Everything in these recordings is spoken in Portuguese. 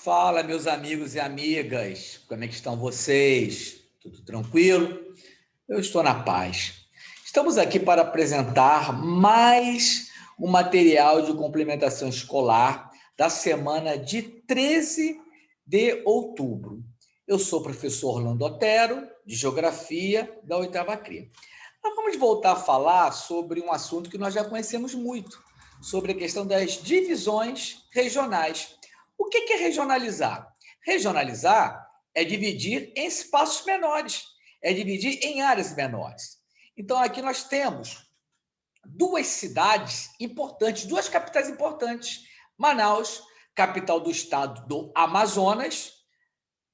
Fala, meus amigos e amigas, como é que estão vocês? Tudo tranquilo? Eu estou na paz. Estamos aqui para apresentar mais um material de complementação escolar da semana de 13 de outubro. Eu sou o professor Orlando Otero, de Geografia, da 8ª CRE. Nós vamos voltar a falar sobre um assunto que nós já conhecemos muito, sobre a questão das divisões regionais. O que é regionalizar? Regionalizar é dividir em espaços menores, é dividir em áreas menores. Então, aqui nós temos duas cidades importantes, duas capitais importantes. Manaus, capital do estado do Amazonas,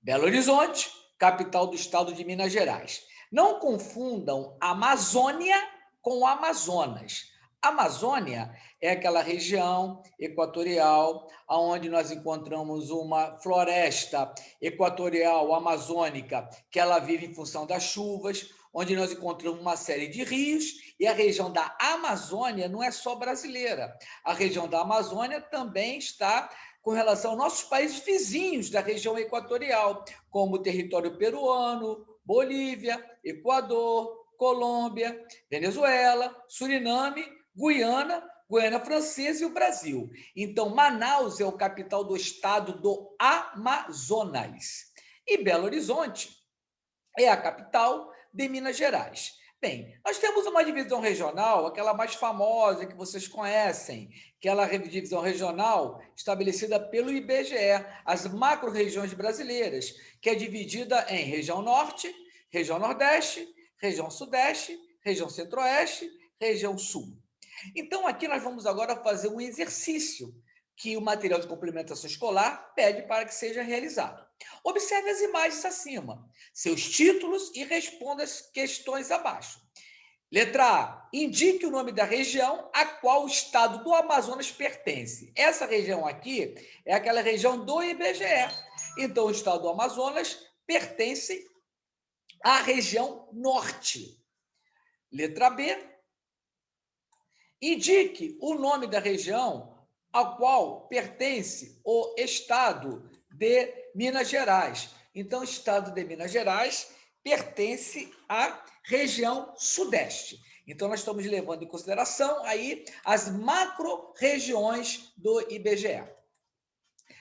Belo Horizonte, capital do estado de Minas Gerais. Não confundam Amazônia com Amazonas. Amazônia é aquela região equatorial onde nós encontramos uma floresta equatorial amazônica que ela vive em função das chuvas, onde nós encontramos uma série de rios, e a região da Amazônia não é só brasileira. A região da Amazônia também está com relação aos nossos países vizinhos da região equatorial, como o território peruano, Bolívia, Equador, Colômbia, Venezuela, Suriname, Guiana Francesa e o Brasil. Então, Manaus é o capital do estado do Amazonas. E Belo Horizonte é a capital de Minas Gerais. Bem, nós temos uma divisão regional, aquela mais famosa que vocês conhecem, aquela divisão regional estabelecida pelo IBGE, as macro-regiões brasileiras, que é dividida em região norte, região nordeste, região sudeste, região centro-oeste, região sul. Então, aqui nós vamos agora fazer um exercício que o material de complementação escolar pede para que seja realizado. Observe as imagens acima, seus títulos e responda as questões abaixo. Letra A. Indique o nome da região a qual o estado do Amazonas pertence. Essa região aqui é aquela região do IBGE. Então, o estado do Amazonas pertence à região norte. Letra B. Indique o nome da região ao qual pertence o estado de Minas Gerais. Então, o estado de Minas Gerais pertence à região sudeste. Então, nós estamos levando em consideração aí as macro-regiões do IBGE.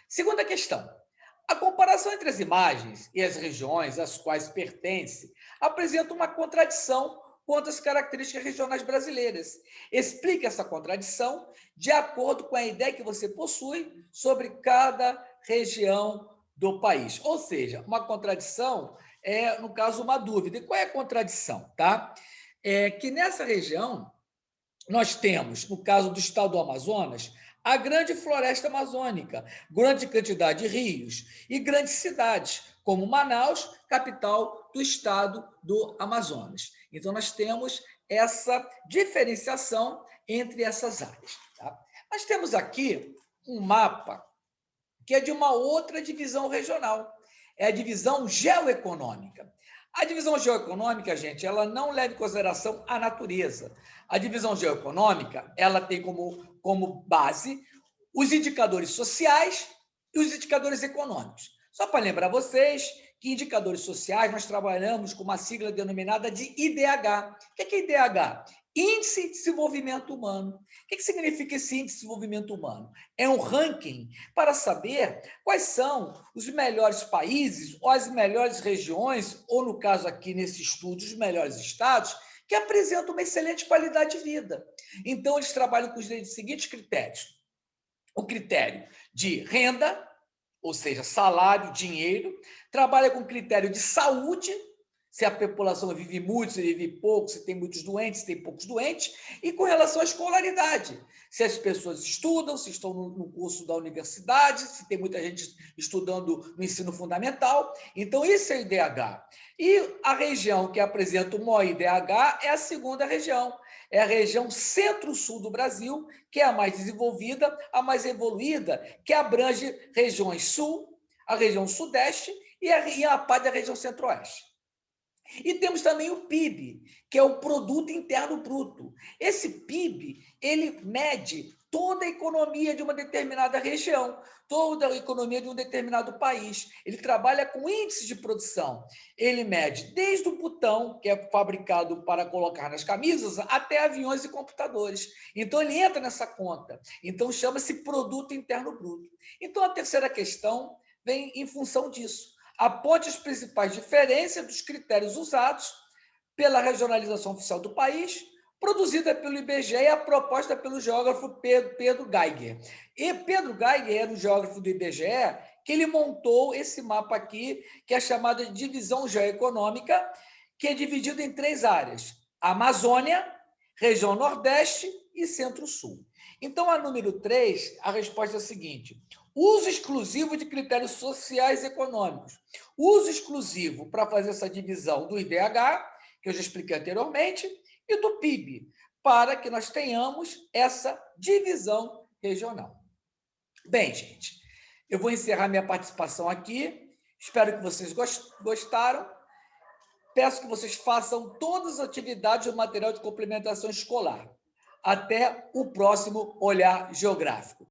Segunda questão. A comparação entre as imagens e as regiões às quais pertence apresenta uma contradição quanto às características regionais brasileiras. Explique essa contradição de acordo com a ideia que você possui sobre cada região do país. Ou seja, uma contradição é, no caso, uma dúvida. E qual é a contradição? Tá? É que nessa região nós temos, no caso do estado do Amazonas, a grande floresta amazônica, grande quantidade de rios e grandes cidades, como Manaus, capital do estado do Amazonas. Então, nós temos essa diferenciação entre essas áreas. Tá? Nós temos aqui um mapa que é de uma outra divisão regional, é a divisão geoeconômica. A divisão geoeconômica, gente, ela não leva em consideração a natureza. A divisão geoeconômica, ela tem como base os indicadores sociais e os indicadores econômicos. Só para lembrar vocês que indicadores sociais nós trabalhamos com uma sigla denominada de IDH. O que é IDH? Índice de Desenvolvimento Humano. O que significa esse Índice de Desenvolvimento Humano? É um ranking para saber quais são os melhores países ou as melhores regiões, ou no caso aqui nesse estudo, os melhores estados, que apresentam uma excelente qualidade de vida. Então, eles trabalham com os seguintes critérios. O critério de renda, ou seja, salário, dinheiro, trabalha com critério de saúde, se a população vive muito, se vive pouco, se tem muitos doentes, se tem poucos doentes, e com relação à escolaridade, se as pessoas estudam, se estão no curso da universidade, se tem muita gente estudando no ensino fundamental. Então, isso é o IDH. E a região que apresenta o maior IDH é a segunda região, é a região centro-sul do Brasil, que é a mais desenvolvida, a mais evoluída, que abrange regiões sul, a região sudeste e a parte da região centro-oeste. E temos também o PIB, que é o Produto Interno Bruto. Esse PIB, ele mede toda a economia de uma determinada região, toda a economia de um determinado país. Ele trabalha com índices de produção. Ele mede desde o botão, que é fabricado para colocar nas camisas, até aviões e computadores. Então, ele entra nessa conta. Então, chama-se Produto Interno Bruto. Então, a terceira questão vem em função disso. Aponte as principais diferenças dos critérios usados pela regionalização oficial do país, produzida pelo IBGE e a proposta pelo geógrafo Pedro Geiger. E Pedro Geiger era o geógrafo do IBGE que ele montou esse mapa aqui, que é chamada de divisão geoeconômica, que é dividido em 3 áreas: Amazônia, região Nordeste e Centro-Sul. Então, a número 3, a resposta é a seguinte: uso exclusivo de critérios sociais e econômicos. Uso exclusivo para fazer essa divisão do IDH, que eu já expliquei anteriormente, e do PIB, para que nós tenhamos essa divisão regional. Bem, gente, eu vou encerrar minha participação aqui. Espero que vocês gostaram. Peço que vocês façam todas as atividades do material de complementação escolar. Até o próximo Olhar Geográfico.